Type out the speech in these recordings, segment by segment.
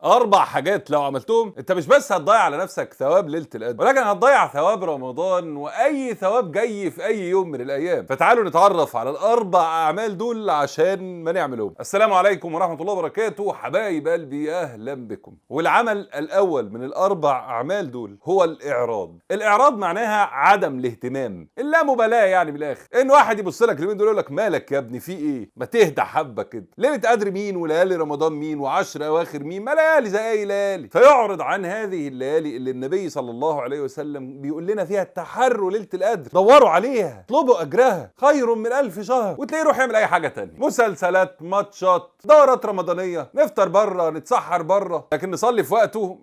4 حاجات لو عملتهم انت مش بس هتضيع على نفسك ثواب ليله القدر، ولكن هتضيع ثواب رمضان واي ثواب جاي في اي يوم من الايام. فتعالوا نتعرف على ال4 اعمال دول عشان ما نعملهم. السلام عليكم ورحمه الله وبركاته حبايب قلبي، اهلا بكم. والعمل الاول من ال4 اعمال دول هو الاعراض. الاعراض معناها عدم الاهتمام، اللامبالاه، يعني من الاخر ان واحد يبص لك اليومين دول يقول لك مالك يا ابني في ايه؟ ما تهدى حبه كده، ليله قدر مين وليالي رمضان مين و10 اواخر مين؟ ما ليالي زي اي ليالي. فيعرض عن هذه الليالي اللي النبي صلى الله عليه وسلم بيقول لنا فيها تحروا ليله القدر، دوروا عليها، اطلبوا اجرها، خير من 1000 شهر. وتلاقيه يروح يعمل اي حاجه تانية، مسلسلات، ماتشات، دورات رمضانيه، نفطر بره، نتسحر بره، لكن نصلي في وقته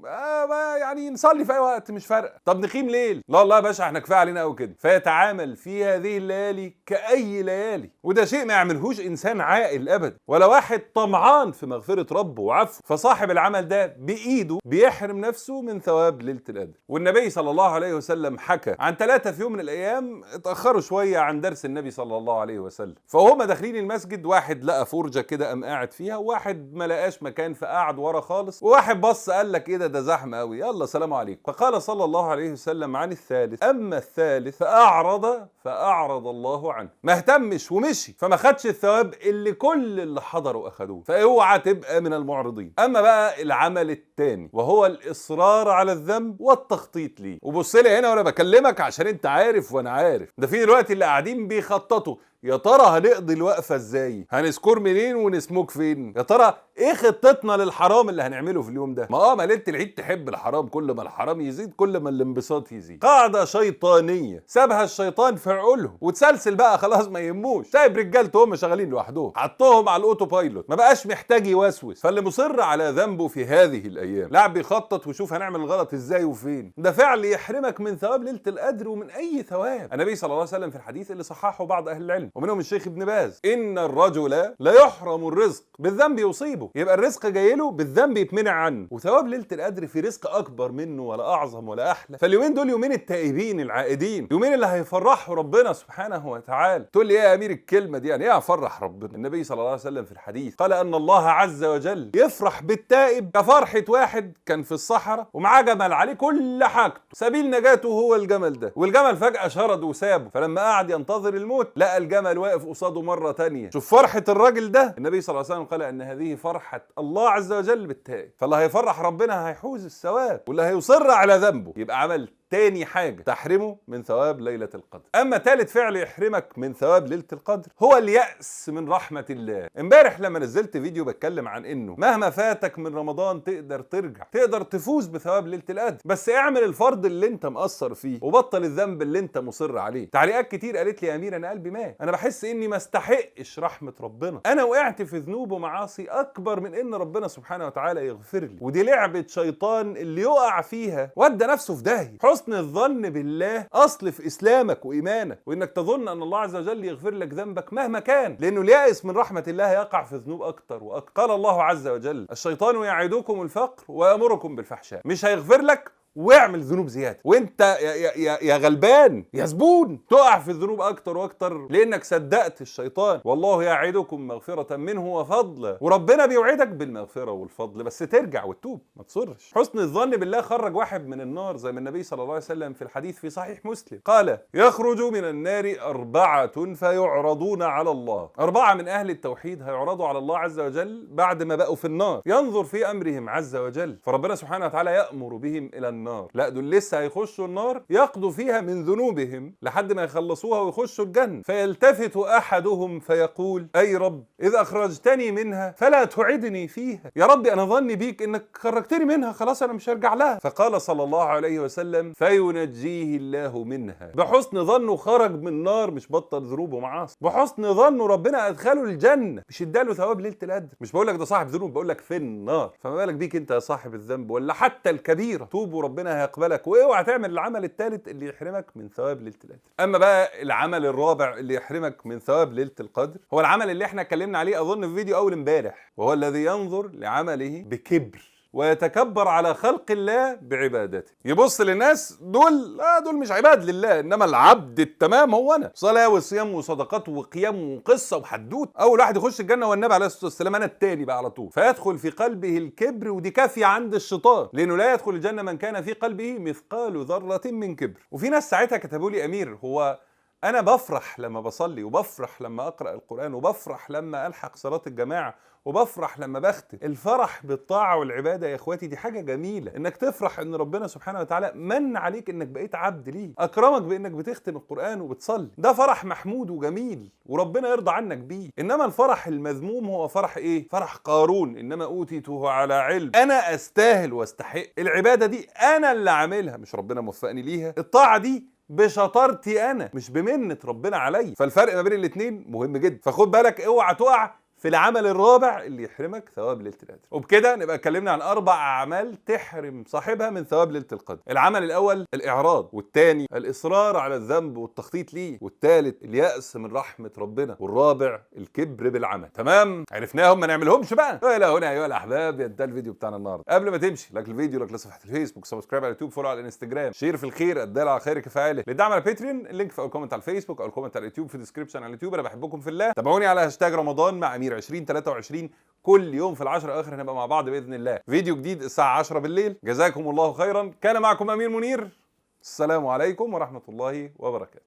يعني نصلي في اي وقت مش فارقه. طب نقيم ليل؟ لا والله يا باشا احنا كفايه علينا قوي كده. فيتعامل في هذه الليالي كاي ليالي، وده شيء ما يعملهوش انسان عاقل ابدا، ولا واحد طمعان في مغفره ربه وعفو. فصاحب العمل ده بايده بيحرم نفسه من ثواب ليله القدر. والنبي صلى الله عليه وسلم حكى عن 3 في يوم من الايام اتاخروا شويه عن درس النبي صلى الله عليه وسلم. فهم داخلين المسجد، واحد لقى فرجه كده قام قاعد فيها، وواحد ما لقاش مكان فقعد ورا خالص، وواحد بص قال لك ايه ده زحمه قوي، يلا سلام عليكم. فقال صلى الله عليه وسلم عن الثالث: اما الثالث فاعرض الله عنه، ما اهتمش ومشي، فما خدش الثواب اللي كل اللي حضروا اخدوه. فاوعى تبقى من المعرضين. اما بقى العمل الثاني وهو الاصرار على الذنب والتخطيط ليه. وبص لي هنا وانا بكلمك عشان انت عارف وانا عارف، ده في دلوقتي اللي قاعدين بيخططوا يا ترى هنقضي الوقفه ازاي؟ هنسكور منين ونسموك فين؟ يا ترى ايه خطتنا للحرام اللي هنعمله في اليوم ده؟ ما ليله العيد تحب الحرام، كل ما الحرام يزيد كل ما الانبساط يزيد. قاعده شيطانيه سابها الشيطان في عقولهم، وتسلسل بقى خلاص ما يهموش، سايب رجالته هم شغالين لوحدهم، حطهم على الاوتو بايلوت، ما بقاش محتاج يوسوس. فاللي مصر على ذنبه في هذه الايام لا بيخطط وشوف هنعمل الغلط ازاي وفين، ده فعل يحرمك من ثواب ليله القدر ومن اي ثواب. النبي صلى الله عليه وسلم في الحديث اللي صححه بعض اهل العلم ومنهم الشيخ ابن باز: ان الرجل لا يحرم الرزق بالذنب يصيبه. يبقى الرزق جاي له بالذنب يتمنع عنه، وثواب ليله القدر في رزق اكبر منه ولا اعظم ولا احلى. فاليومين دول يومين التائبين العائدين، يومين اللي هيفرحوا ربنا سبحانه وتعالى. تقول لي ايه يا امير الكلمه دي؟ يعني ايه افرح ربنا؟ النبي صلى الله عليه وسلم في الحديث قال ان الله عز وجل يفرح بالتائب كفرحه واحد كان في الصحراء ومعاه جمل عليه كل حاجته، سبيل نجاته هو الجمل ده، والجمل فجاه شرد وسابه، فلما قعد ينتظر الموت لقى الجمل واقف قصاده مره تانية. شوف فرحه الراجل ده. النبي صلى الله عليه وسلم قال ان هذه فرحه الله عز وجل بالتائب. فاللي هيفرح ربنا هيحوز الثواب، واللي هيصر على ذنبه يبقى عمل تاني حاجة تحرمه من ثواب ليلة القدر. أما ثالث فعل يحرمك من ثواب ليلة القدر هو اليأس من رحمة الله. امبارح لما نزلت فيديو بتكلم عن إنه مهما فاتك من رمضان تقدر ترجع، تقدر تفوز بثواب ليلة القدر، بس اعمل الفرض اللي انت مقصر فيه وبطل الذنب اللي انت مصر عليه. تعليقات كتير قالت لي يا أمير أنا قلبي مات، أنا بحس إني ما استحقش رحمة ربنا، أنا وقعت في ذنوب ومعاصي أكبر من إن ربنا سبحانه وتعالى يغفر لي. ودي لعبة شيطان اللي يقع فيها ودى نفسه في داهية. حسن الظن بالله اصل في اسلامك وايمانك، وانك تظن ان الله عز وجل يغفر لك ذنبك مهما كان، لانه اليائس من رحمه الله يقع في ذنوب اكتر واكتر. قال الله عز وجل: الشيطان يعدكم الفقر ويامركم بالفحشاء. مش هيغفر لك واعمل ذنوب زياده، وانت يا غلبان يا زبون تقع في الذنوب اكتر واكتر لانك صدقت الشيطان. والله يعدكم مغفره منه وفضلا، وربنا بيوعدك بالمغفره والفضل، بس ترجع وتتوب ما تصرش. حسن الظن بالله خرج واحد من النار زي ما النبي صلى الله عليه وسلم في الحديث في صحيح مسلم قال: يخرج من النار 4 فيعرضون على الله. 4 من اهل التوحيد هيعرضوا على الله عز وجل بعد ما بقوا في النار، ينظر في امرهم عز وجل، فربنا سبحانه وتعالى يأمر بهم الى النار. لا دول لسه هيخشوا النار يقضوا فيها من ذنوبهم لحد ما يخلصوها ويخشوا الجنة. فيلتفت احدهم فيقول: اي رب اذا اخرجتني منها فلا تعدني فيها، يا رب انا ظني بيك انك خرجتني منها خلاص انا مش هرجع لها. فقال صلى الله عليه وسلم: فينجيه الله منها. بحسن ظنه خرج من النار، مش بطل ذنوب ومعاصي، بحسن ظنه ربنا ادخله الجنة، مش اداله ثواب ليلة القدر. مش بقول لك ده صاحب ذنوب، بقول لك في النار. فما بالك بيك انت يا صاحب الذنب ولا حتى الكبيرة؟ توب ربنا هيقبلك، واوعى تعمل العمل الثالث اللي يحرمك من ثواب ليله القدر. اما بقى العمل الرابع اللي يحرمك من ثواب ليله القدر هو العمل اللي احنا اتكلمنا عليه اظن في فيديو اول امبارح، وهو الذي ينظر لعمله بكبر ويتكبر على خلق الله بعبادته. يبص للناس دول لا دول مش عباد لله، انما العبد التمام هو انا. صلاه وصيام وصدقات وقيام وقصه وحدوت. اول واحد يخش الجنه والنبي عليه الصلاه والسلام، انا التاني بقى على طول. فيدخل في قلبه الكبر، ودي كافيه عند الشيطان، لانه لا يدخل الجنه من كان في قلبه مثقال ذره من كبر. وفي ناس ساعتها كتبوا لي امير، هو أنا بفرح لما بصلي، وبفرح لما أقرأ القرآن، وبفرح لما ألحق صلاة الجماعة، وبفرح لما بختم. الفرح بالطاعة والعبادة يا إخواتي دي حاجة جميلة، إنك تفرح إن ربنا سبحانه وتعالى من عليك إنك بقيت عبد ليه، أكرمك بإنك بتختم القرآن وبتصلي. ده فرح محمود وجميل وربنا يرضى عنك بيه. إنما الفرح المذموم هو فرح إيه؟ فرح قارون، إنما أوتيته على علم، أنا أستاهل واستحق. العبادة دي أنا اللي عاملها، مش ربنا موفقني ليها. الطاعة دي بشطارتي انا، مش بمنة ربنا عليا. فالفرق ما بين الاتنين مهم جدا. فخد بالك اوعى تقع في العمل الرابع اللي يحرمك ثواب ليله القدر. وبكده نبقى اتكلمنا عن 4 اعمال تحرم صاحبها من ثواب ليله القدر. العمل الاول الاعراض، والثاني الاصرار على الذنب والتخطيط ليه، والثالث اليأس من رحمه ربنا، والرابع الكبر بالعمل. تمام، عرفناهم ما نعملهمش بقى. والى هنا ايها الاحباب ده الفيديو بتاعنا النهارده. قبل ما تمشي لايك الفيديو، لايك لصفحه الفيسبوك، سبسكرايب على اليوتيوب، فولو على الانستجرام، شير في الخير الدال على خير كفاعله. للدعم على باتريون اللينك في الكومنت على الفيسبوك او الكومنت على اليوتيوب في الديسكربشن على اليوتيوب. انا بحبكم في الله. تابعوني على هاشتاج رمضان مع امير 2023 كل يوم في ال10 الاخر هنبقى مع بعض باذن الله. فيديو جديد الساعه 10 بالليل. جزاكم الله خيرا. كان معكم امير منير. السلام عليكم ورحمه الله وبركاته.